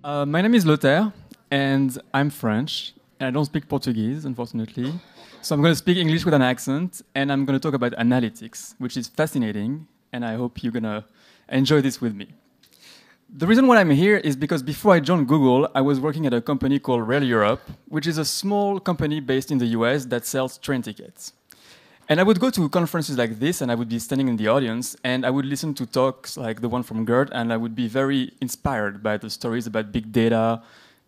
My name is Lothaire, and I'm French, and I don't speak Portuguese, unfortunately. So I'm going to speak English with an accent, and I'm going to talk about analytics, which is fascinating, and I hope you're going to enjoy this with me. The reason why I'm here is because before I joined Google, I was working at a company called Rail Europe, which is a small company based in the US that sells train tickets. And I would go to conferences like this, and I would be standing in the audience, and I would listen to talks like the one from Gert, and I would be very inspired by the stories about big data,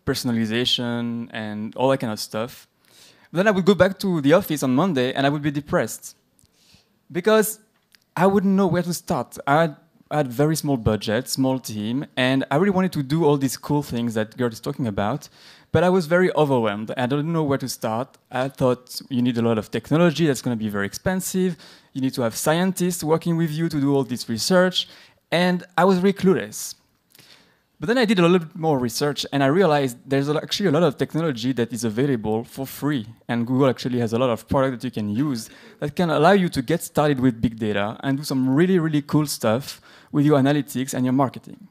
personalization, and all that kind of stuff. Then I would go back to the office on Monday, and I would be depressed because I wouldn't know where to start. I had very small budget, small team, and I really wanted to do all these cool things that Gert is talking about, but I was very overwhelmed. I didn't know where to start. I thought you need a lot of technology, that's going to be very expensive. You need to have scientists working with you to do all this research, and I was really clueless. But then I did a little bit more research, and I realized there's actually a lot of technology that is available for free, and Google actually has a lot of product that you can use that can allow you to get started with big data and do some really, really cool stuff with your analytics and your marketing.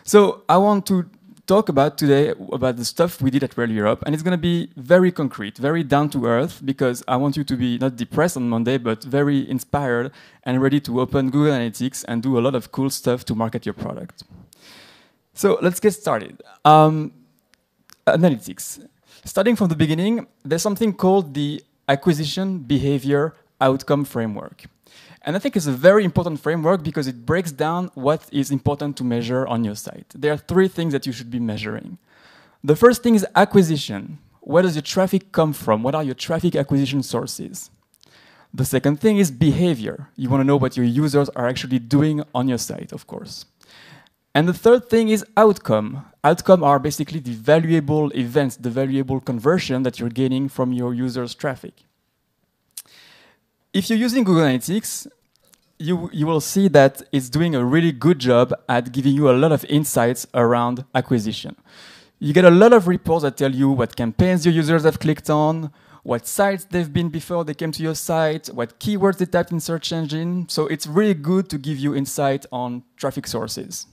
So I want to talk about today about the stuff we did at Rail Europe, and it's going to be very concrete, very down to earth, because I want you to be not depressed on Monday, but very inspired and ready to open Google Analytics and do a lot of cool stuff to market your product. So let's get started. Analytics. Starting from the beginning, there's something called the acquisition behavior outcome framework. And I think it's a very important framework because it breaks down what is important to measure on your site. There are three things that you should be measuring. The first thing is acquisition. Where does your traffic come from? What are your traffic acquisition sources? The second thing is behavior. You want to know what your users are actually doing on your site, of course. And the third thing is outcome. Outcome are basically the valuable events, the valuable conversion that you're gaining from your users' traffic. If you're using Google Analytics, you will see that it's doing a really good job at giving you a lot of insights around acquisition. You get a lot of reports that tell you what campaigns your users have clicked on, what sites they've been before they came to your site, what keywords they typed in search engine. So it's really good to give you insight on traffic sources.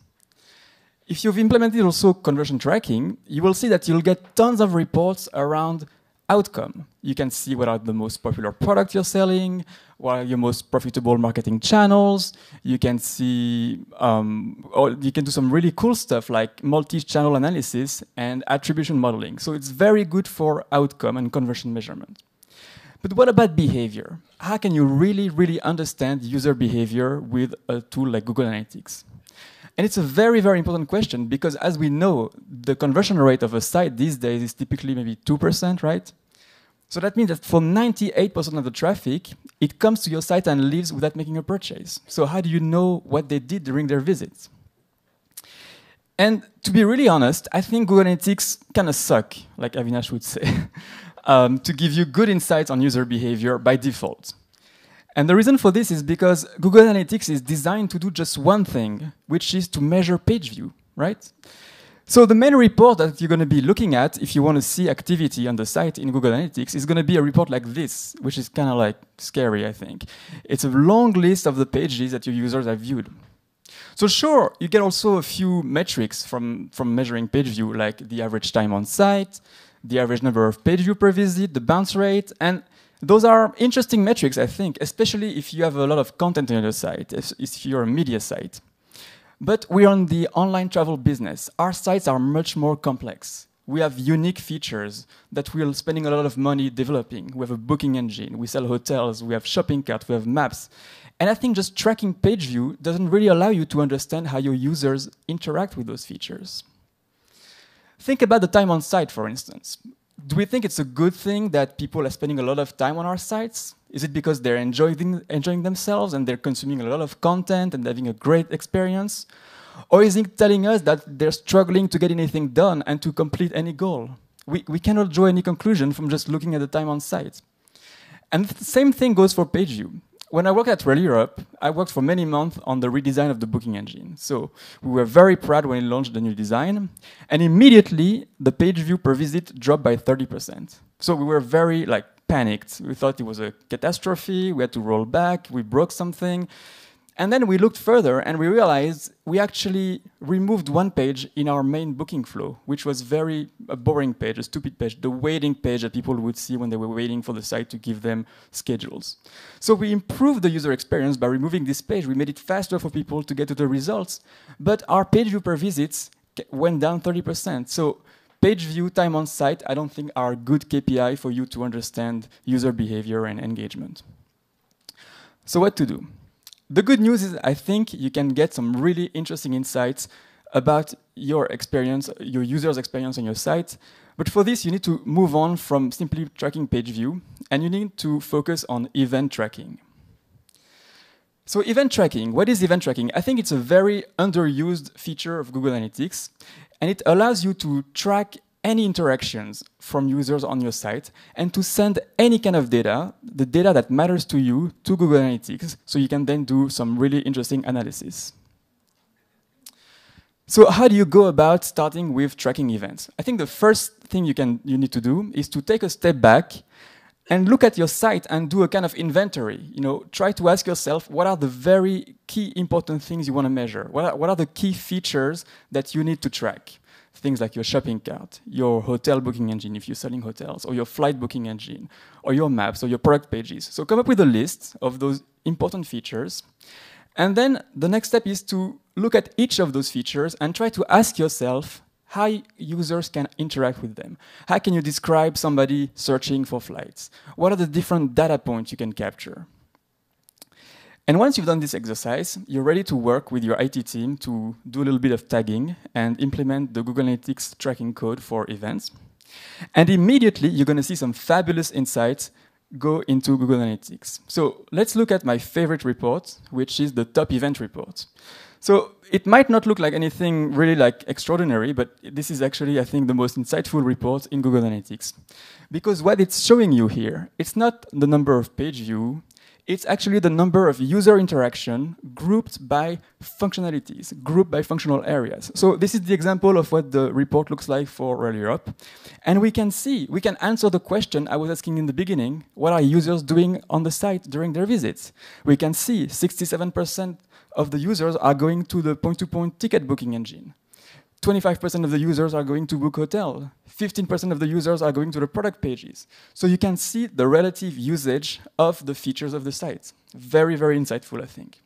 If you've implemented also conversion tracking, you will see that you'll get tons of reports around outcome. You can see what are the most popular products you're selling, what are your most profitable marketing channels. You can see, or you can do some really cool stuff like multi-channel analysis and attribution modeling. So it's very good for outcome and conversion measurement. But what about behavior? How can you really, really understand user behavior with a tool like Google Analytics? And it's a very, very important question because as we know, the conversion rate of a site these days is typically maybe 2%, right? So that means that for 98% of the traffic, it comes to your site and leaves without making a purchase. So how do you know what they did during their visits? And to be really honest, I think Google Analytics kind of suck, like Avinash would say, to give you good insights on user behavior by default. And the reason for this is because Google Analytics is designed to do just one thing, which is to measure page view, right? So the main report that you're going to be looking at if you want to see activity on the site in Google Analytics is going to be a report like this, which is kind of like scary, I think. It's a long list of the pages that your users have viewed. So sure, you get also a few metrics from measuring page view, like the average time on site, the average number of page view per visit, the bounce rate, and those are interesting metrics, I think, especially if you have a lot of content on your site, if you're a media site. But we're on the online travel business. Our sites are much more complex. We have unique features that we're spending a lot of money developing. We have a booking engine, we sell hotels, we have shopping carts, we have maps. And I think just tracking page view doesn't really allow you to understand how your users interact with those features. Think about the time on site, for instance. Do we think it's a good thing that people are spending a lot of time on our sites? Is it because they're enjoying themselves and they're consuming a lot of content and having a great experience? Or is it telling us that they're struggling to get anything done and to complete any goal? We cannot draw any conclusion from just looking at the time on site. And the same thing goes for page view. When I worked at Rail Europe, I worked for many months on the redesign of the booking engine. So we were very proud when it launched the new design. And immediately, the page view per visit dropped by 30%. So we were very panicked. We thought it was a catastrophe. We had to roll back. We broke something. And then we looked further and we realized we actually removed one page in our main booking flow, which was a boring page, a stupid page, the waiting page that people would see when they were waiting for the site to give them schedules. So we improved the user experience by removing this page. We made it faster for people to get to the results, but our page view per visits went down 30%. So page view time on site, I don't think are a good KPI for you to understand user behavior and engagement. So what to do? The good news is I think you can get some really interesting insights about your experience, your user's experience on your site. But for this, you need to move on from simply tracking page view, and you need to focus on event tracking. So event tracking, what is event tracking? I think it's a very underused feature of Google Analytics, and it allows you to track any interactions from users on your site and to send any kind of data, the data that matters to you, to Google Analytics, so you can then do some really interesting analysis. So how do you go about starting with tracking events? I think the first thing you need to do is to take a step back and look at your site and do a kind of inventory. Try to ask yourself, what are the very key important things you want to measure? What are the key features that you need to track? Things like your shopping cart, your hotel booking engine if you're selling hotels, or your flight booking engine, or your maps, or your product pages. So come up with a list of those important features. And then the next step is to look at each of those features and try to ask yourself how users can interact with them. How can you describe somebody searching for flights? What are the different data points you can capture? And once you've done this exercise, you're ready to work with your IT team to do a little bit of tagging and implement the Google Analytics tracking code for events. And immediately, you're going to see some fabulous insights go into Google Analytics. So let's look at my favorite report, which is the top event report. So it might not look like anything really extraordinary, but this is actually, I think, the most insightful report in Google Analytics. Because what it's showing you here, it's not the number of page view, it's actually the number of user interaction grouped by functionalities, grouped by functional areas. So this is the example of what the report looks like for Royal Europe. And we can answer the question I was asking in the beginning, what are users doing on the site during their visits? We can see 67% of the users are going to the point-to-point ticket booking engine. 25% of the users are going to book hotel. 15% of the users are going to the product pages. So you can see the relative usage of the features of the site. Very, very insightful, I think.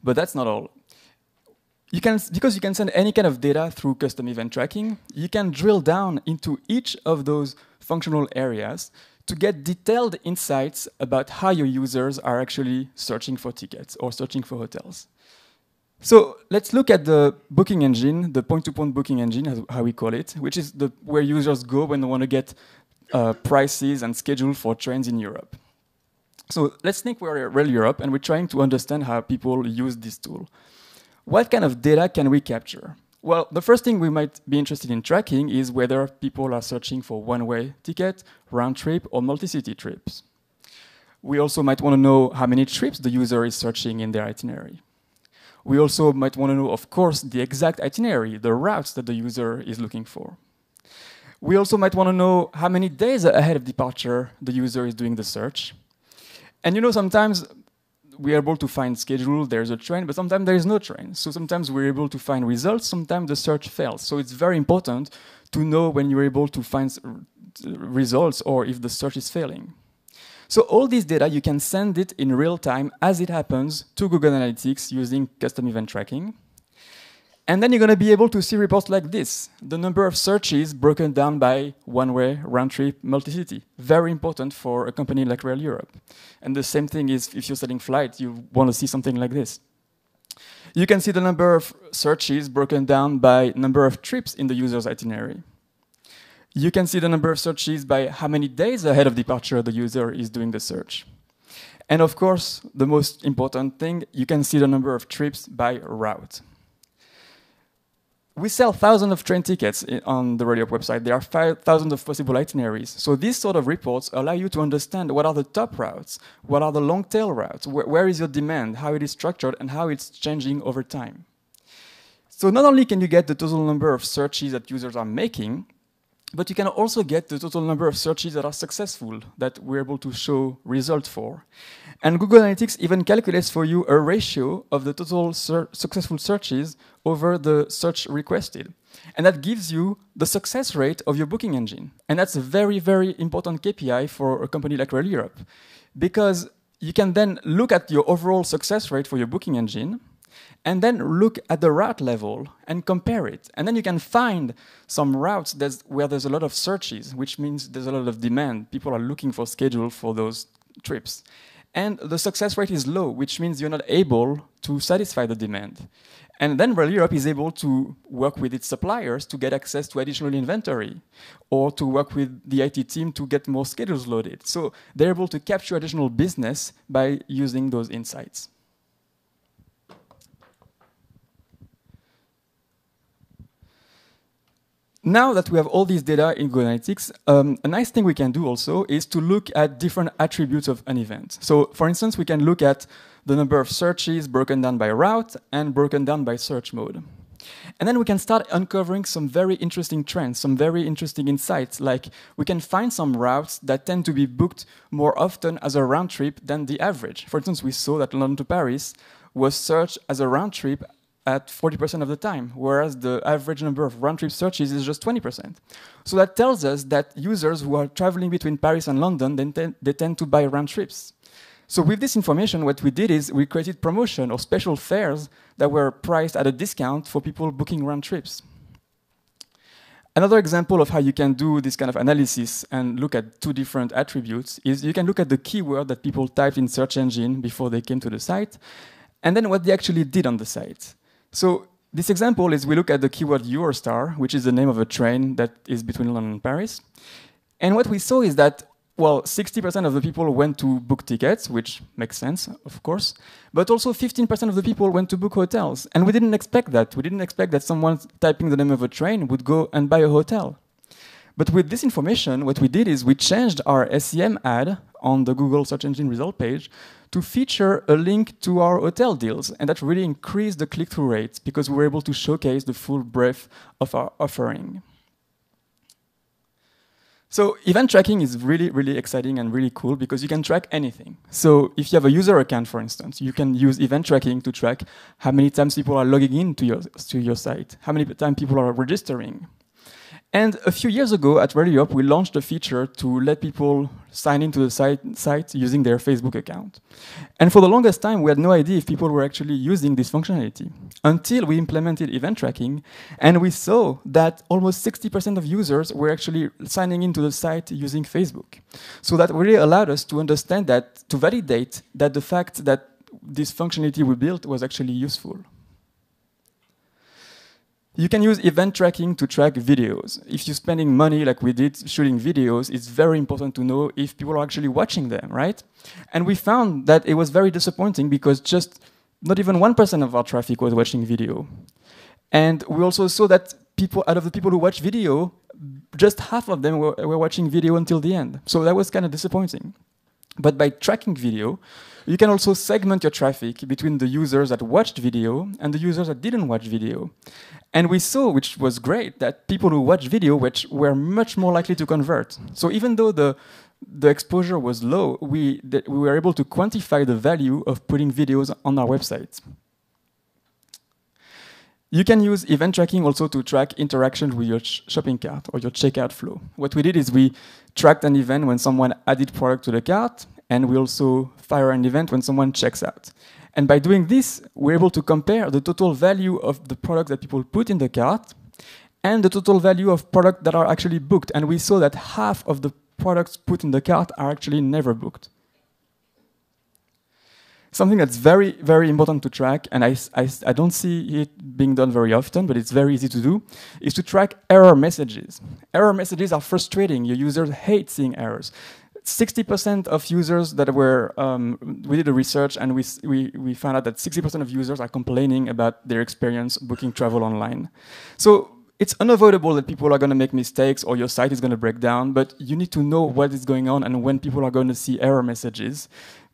But that's not all. Because you can send any kind of data through custom event tracking, you can drill down into each of those functional areas to get detailed insights about how your users are actually searching for tickets or searching for hotels. So let's look at the booking engine, the point-to-point booking engine, as how we call it, which is where users go when they want to get prices and schedule for trains in Europe. So let's think we're at Rail Europe and we're trying to understand how people use this tool. What kind of data can we capture? Well, the first thing we might be interested in tracking is whether people are searching for one-way ticket, round trip, or multi-city trips. We also might want to know how many trips the user is searching in their itinerary. We also might want to know, of course, the exact itinerary, the routes that the user is looking for. We also might want to know how many days ahead of departure the user is doing the search. And sometimes we're able to find schedule, there's a train, but sometimes there is no train. So sometimes we're able to find results, sometimes the search fails. So it's very important to know when you're able to find results or if the search is failing. So all this data, you can send it in real time as it happens to Google Analytics using custom event tracking. And then you're going to be able to see reports like this. The number of searches broken down by one-way, round-trip, multi-city. Very important for a company like Rail Europe. And the same thing is if you're selling flights, you want to see something like this. You can see the number of searches broken down by number of trips in the user's itinerary. You can see the number of searches by how many days ahead of departure the user is doing the search. And of course, the most important thing, you can see the number of trips by route. We sell thousands of train tickets on the Rail Europe website. There are thousands of possible itineraries. So these sort of reports allow you to understand what are the top routes, what are the long tail routes, where is your demand, how it is structured, and how it's changing over time. So not only can you get the total number of searches that users are making, But you can also get the total number of searches that are successful, that we're able to show result for. And Google Analytics even calculates for you a ratio of the total successful searches over the search requested. And that gives you the success rate of your booking engine. And that's a very, very important KPI for a company like Rail Europe, because you can then look at your overall success rate for your booking engine, and then look at the route level and compare it. And then you can find some routes where there's a lot of searches, which means there's a lot of demand. People are looking for schedule for those trips. And the success rate is low, which means you're not able to satisfy the demand. And then Rail Europe is able to work with its suppliers to get access to additional inventory, or to work with the IT team to get more schedules loaded. So they're able to capture additional business by using those insights. Now that we have all these data in Google Analytics, a nice thing we can do also is to look at different attributes of an event. So for instance, we can look at the number of searches broken down by route and broken down by search mode. And then we can start uncovering some very interesting trends, some very interesting insights, like we can find some routes that tend to be booked more often as a round trip than the average. For instance, we saw that London to Paris was searched as a round trip at 40% of the time, whereas the average number of round-trip searches is just 20%. So that tells us that users who are traveling between Paris and London, they tend to buy round trips. So with this information, what we did is we created promotion or special fares that were priced at a discount for people booking round trips. Another example of how you can do this kind of analysis and look at two different attributes is you can look at the keyword that people typed in search engine before they came to the site, and then what they actually did on the site. So this example is we look at the keyword Eurostar, which is the name of a train that is between London and Paris. And what we saw is that, well, 60% of the people went to book tickets, which makes sense, of course, but also 15% of the people went to book hotels. And we didn't expect that. We didn't expect that someone typing the name of a train would go and buy a hotel. But with this information, what we did is we changed our SEM ad on the Google search engine result page to feature a link to our hotel deals. And that really increased the click-through rate because we were able to showcase the full breadth of our offering. So event tracking is really, really exciting and really cool because you can track anything. So if you have a user account, for instance, you can use event tracking to track how many times people are logging in to your site, how many times people are registering. And a few years ago at Rail Europe, we launched a feature to let people sign into the site using their Facebook account. And for the longest time, we had no idea if people were actually using this functionality until we implemented event tracking. And we saw that almost 60% of users were actually signing into the site using Facebook. So that really allowed us to understand that, to validate that the fact that this functionality we built was actually useful. You can use event tracking to track videos. If you're spending money like we did shooting videos, it's very important to know if people are actually watching them, right? And we found that it was very disappointing because just not even 1% of our traffic was watching video. And we also saw that out of the people who watch video, just half of them were watching video until the end. So that was kind of disappointing. But by tracking video, you can also segment your traffic between the users that watched video and the users that didn't watch video. And we saw, which was great, that people who watched video were much more likely to convert. So even though the exposure was low, we were able to quantify the value of putting videos on our website. You can use event tracking also to track interactions with your shopping cart or your checkout flow. What we did is we tracked an event when someone added product to the cart, and we also fire an event when someone checks out. And by doing this, we're able to compare the total value of the product that people put in the cart and the total value of products that are actually booked. And we saw that half of the products put in the cart are actually never booked. Something that's very, very important to track, and I don't see it being done very often, but it's very easy to do, is to track error messages. Error messages are frustrating. Your users hate seeing errors. 60% of users that were, we did a research and we found out that 60% of users are complaining about their experience booking travel online. So it's unavoidable that people are going to make mistakes or your site is going to break down, but you need to know what is going on and when people are going to see error messages,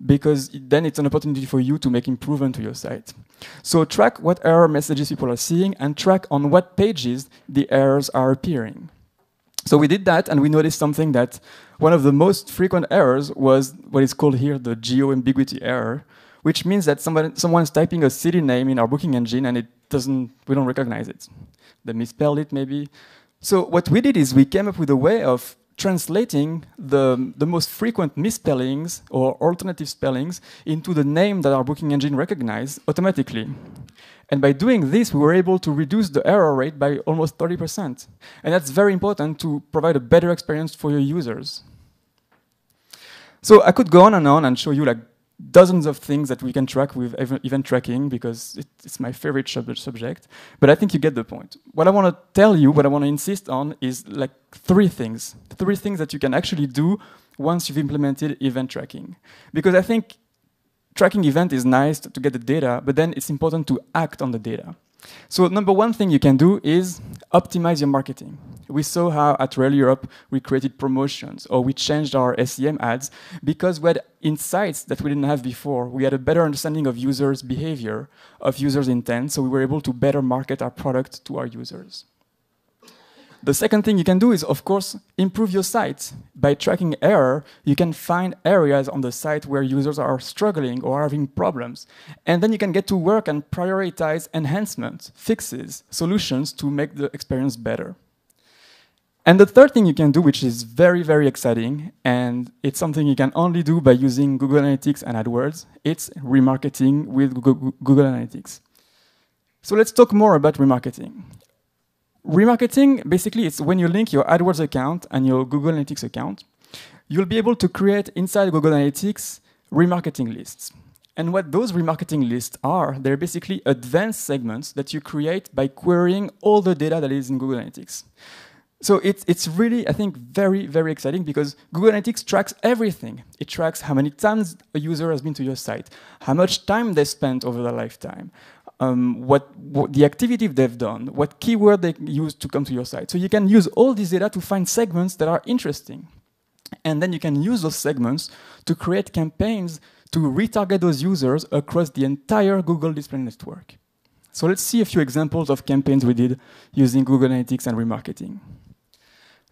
because then it's an opportunity for you to make improvement to your site. So track what error messages people are seeing and track on what pages the errors are appearing. So we did that, and we noticed something, that one of the most frequent errors was what is called here the geo-ambiguity error, which means that someone's typing a city name in our booking engine and we don't recognize it. They misspelled it maybe. So what we did is we came up with a way of translating the most frequent misspellings or alternative spellings into the name that our booking engine recognized automatically. And by doing this, we were able to reduce the error rate by almost 30%. And that's very important to provide a better experience for your users. So I could go on and show you like dozens of things that we can track with event tracking, because it's my favorite subject. But I think you get the point. What I want to tell you, what I want to insist on is like three things that you can actually do once you've implemented event tracking. Because I think tracking event is nice to get the data, but then it's important to act on the data. So number one thing you can do is optimize your marketing. We saw how at Rail Europe we created promotions, or we changed our SEM ads because we had insights that we didn't have before. We had a better understanding of users' behavior, of users' intent, so we were able to better market our product to our users. The second thing you can do is, of course, improve your site. By tracking error, you can find areas on the site where users are struggling or are having problems. And then you can get to work and prioritize enhancements, fixes, solutions to make the experience better. And the third thing you can do, which is very, very exciting, and it's something you can only do by using Google Analytics and AdWords, it's remarketing with Google Analytics. So let's talk more about remarketing. Remarketing, basically, it's when you link your AdWords account and your Google Analytics account, you'll be able to create inside Google Analytics remarketing lists. And what those remarketing lists are, they're basically advanced segments that you create by querying all the data that is in Google Analytics. So it's really, I think, very, very exciting, because Google Analytics tracks everything. It tracks how many times a user has been to your site, how much time they spent over their lifetime, what the activity they've done, what keyword they used to come to your site. So you can use all this data to find segments that are interesting. And then you can use those segments to create campaigns to retarget those users across the entire Google Display Network. So let's see a few examples of campaigns we did using Google Analytics and remarketing.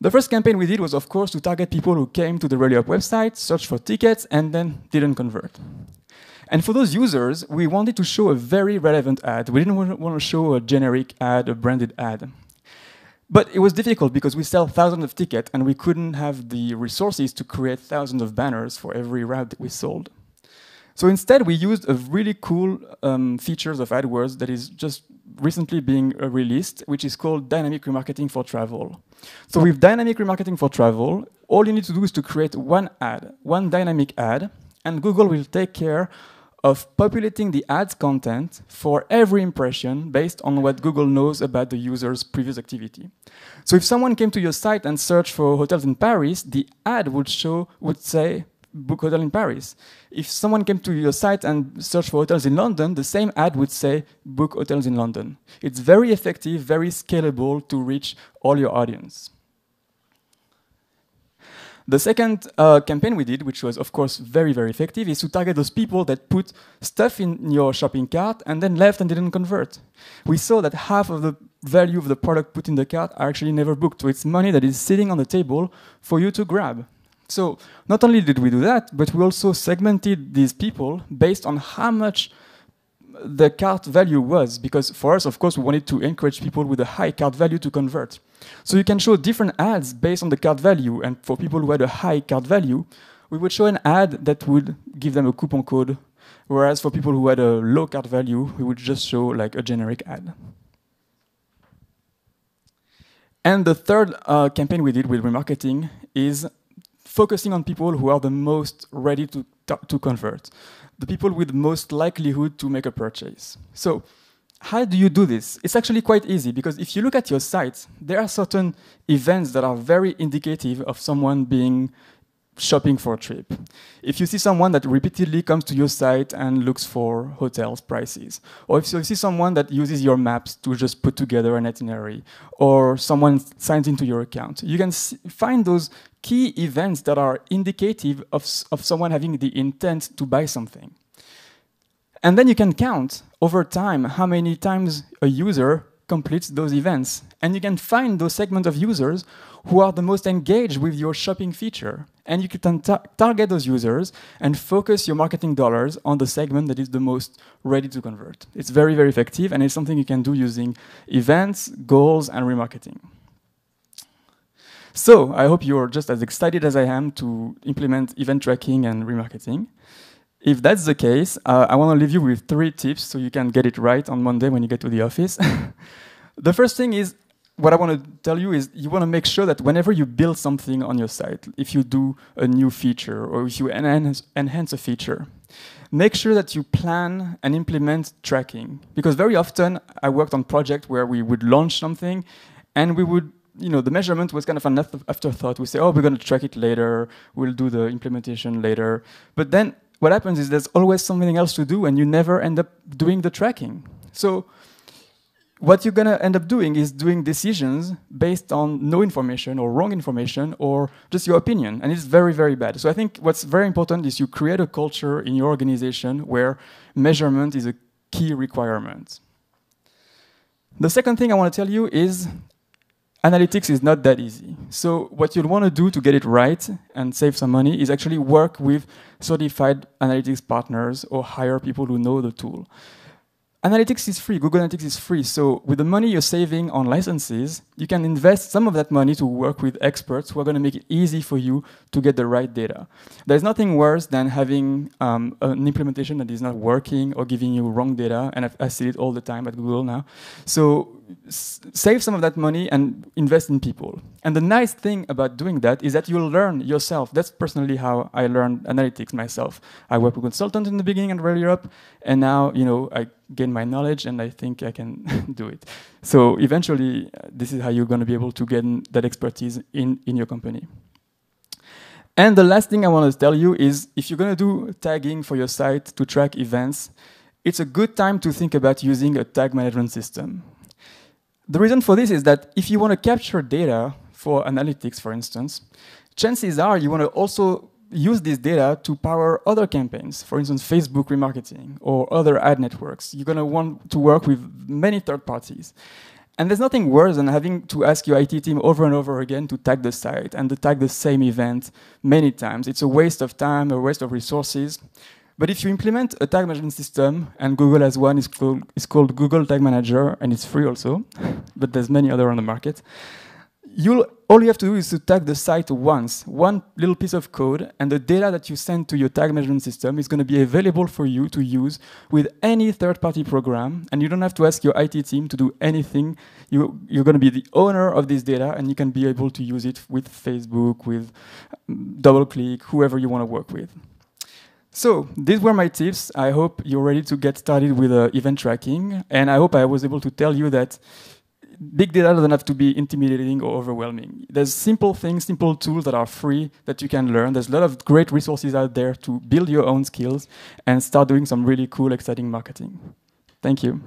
The first campaign we did was, of course, to target people who came to the Rail Europe website, searched for tickets, and then didn't convert. And for those users, we wanted to show a very relevant ad. We didn't want to show a generic ad, a branded ad. But it was difficult because we sell thousands of tickets and we couldn't have the resources to create thousands of banners for every route that we sold. So instead, we used a really cool features of AdWords that is just recently being released, which is called Dynamic Remarketing for Travel. So with Dynamic Remarketing for Travel, all you need to do is to create one ad, one dynamic ad, and Google will take care of populating the ad's content for every impression based on what Google knows about the user's previous activity. So if someone came to your site and searched for hotels in Paris, the ad would say, book hotel in Paris. If someone came to your site and searched for hotels in London, the same ad would say, book hotels in London. It's very effective, very scalable to reach all your audience. The second campaign we did, which was, of course, very, very effective, is to target those people that put stuff in your shopping cart and then left and didn't convert. We saw that half of the value of the product put in the cart are actually never booked. So it's money that is sitting on the table for you to grab. So not only did we do that, but we also segmented these people based on how much the cart value was, because for us, of course, we wanted to encourage people with a high cart value to convert. So you can show different ads based on the cart value, and for people who had a high cart value, we would show an ad that would give them a coupon code, whereas for people who had a low cart value, we would just show like a generic ad. And the third campaign we did with remarketing is focusing on people who are the most ready to convert, the people with the most likelihood to make a purchase. So how do you do this? It's actually quite easy, because if you look at your site, there are certain events that are very indicative of someone being shopping for a trip. If you see someone that repeatedly comes to your site and looks for hotels prices, or if you see someone that uses your maps to just put together an itinerary, or someone signs into your account, you can find those key events that are indicative of someone having the intent to buy something. And then you can count over time how many times a user completes those events. And you can find those segments of users who are the most engaged with your shopping feature. And you can target those users and focus your marketing dollars on the segment that is the most ready to convert. It's very, very effective, and it's something you can do using events, goals, and remarketing. So I hope you're just as excited as I am to implement event tracking and remarketing. If that's the case, I want to leave you with 3 tips so you can get it right on Monday when you get to the office. The first thing is, what I want to tell you is you want to make sure that whenever you build something on your site, if you do a new feature or if you enhance a feature, make sure that you plan and implement tracking. Because very often I worked on projects where we would launch something and we would, the measurement was kind of an afterthought. We say, oh, we're going to track it later. We'll do the implementation later. But then what happens is there's always something else to do and you never end up doing the tracking. So what you're going to end up doing is doing decisions based on no information or wrong information or just your opinion. And it's very, very bad. So I think what's very important is you create a culture in your organization where measurement is a key requirement. The second thing I want to tell you is analytics is not that easy. So what you'll want to do to get it right and save some money is actually work with certified analytics partners or hire people who know the tool. Analytics is free, Google Analytics is free, so with the money you're saving on licenses, you can invest some of that money to work with experts who are going to make it easy for you to get the right data. There's nothing worse than having an implementation that is not working or giving you wrong data, and I see it all the time at Google now. So save some of that money and invest in people. And the nice thing about doing that is that you'll learn yourself. That's personally how I learned analytics myself. I worked with consultants in the beginning and Royal Europe, and now I gain my knowledge and I think I can do it. So eventually, this is how you're going to be able to get that expertise in your company. And the last thing I want to tell you is if you're going to do tagging for your site to track events, it's a good time to think about using a tag management system. The reason for this is that if you want to capture data for analytics, for instance, chances are you want to also use this data to power other campaigns, for instance, Facebook remarketing or other ad networks. You're going to want to work with many third parties. And there's nothing worse than having to ask your IT team over and over again to tag the site and to tag the same event many times. It's a waste of time, a waste of resources. But if you implement a tag management system, and Google has one, it's called Google Tag Manager, and it's free also, but there's many other on the market. All you have to do is to tag the site once, one little piece of code, and the data that you send to your tag management system is going to be available for you to use with any third-party program, and you don't have to ask your IT team to do anything. You're going to be the owner of this data, and you can be able to use it with Facebook, with DoubleClick, whoever you want to work with. So these were my tips. I hope you're ready to get started with event tracking, and I hope I was able to tell you that big data doesn't have to be intimidating or overwhelming. There's simple things, simple tools that are free that you can learn. There's a lot of great resources out there to build your own skills and start doing some really cool, exciting marketing. Thank you.